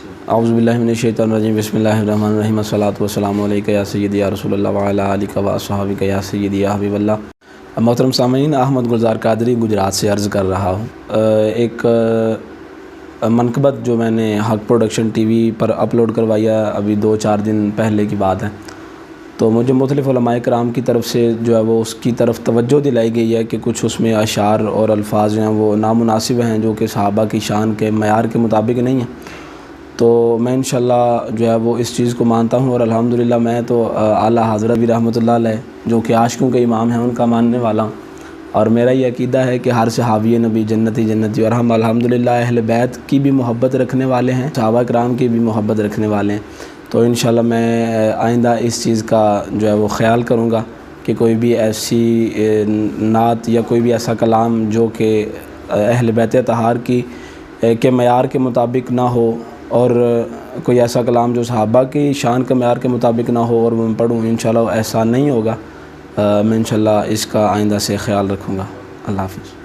اعوذ باللہ من الشیطان الرجیم، بسم اللہ الرحمن الرحیم، الصلاۃ والسلام علیکہ یا سیدی یا رسول اللہ وعلی آلہ و اصحابہ یا سیدی یا حبیب اللہ۔ محترم سامعین، احمد گلزار قادری گجرات سے عرض کر رہا ہوں۔ ایک منقبت جو میں نے حق پروڈکشن ٹی وی پر اپلوڈ کروایا ابھی 2-4 دن پہلے کی بات ہے، تو مجھے مختلف علماء کرام کی طرف سے جو ہے وہ اس کی طرف توجہ دلائی گئی ہے کہ کچھ اس میں اشعار اور الفاظ جو ہیں وہ نامناسب ہیں، جو کہ صحابہ کی شان کے معیار کے مطابق نہیں ہیں۔ تو میں انشاءاللہ جو ہے وہ اس چیز کو مانتا ہوں، اور الحمدللہ میں تو اعلیٰ حضرت بھی رحمۃ اللہ علیہ جو کہ عاشقوں کے امام ہیں ان کا ماننے والا ہوں، اور میرا یہ عقیدہ ہے کہ ہر صحابی نبی جنتی، اور ہم الحمدللہ اہل بیت کی بھی محبت رکھنے والے ہیں، صحابہ کرام کی بھی محبت رکھنے والے ہیں۔ تو انشاءاللہ میں آئندہ اس چیز کا جو ہے وہ خیال کروں گا کہ کوئی بھی ایسی نعت یا کوئی بھی ایسا کلام جو کہ اہل بیت اطہار کی کے معیار کے مطابق نہ ہو، اور کوئی ایسا کلام جو صحابہ کی شان کے معیار کے مطابق نہ ہو اور میں پڑھوں، انشاءاللہ ایسا نہیں ہوگا۔ میں انشاءاللہ اس کا آئندہ سے خیال رکھوں گا۔ اللہ حافظ۔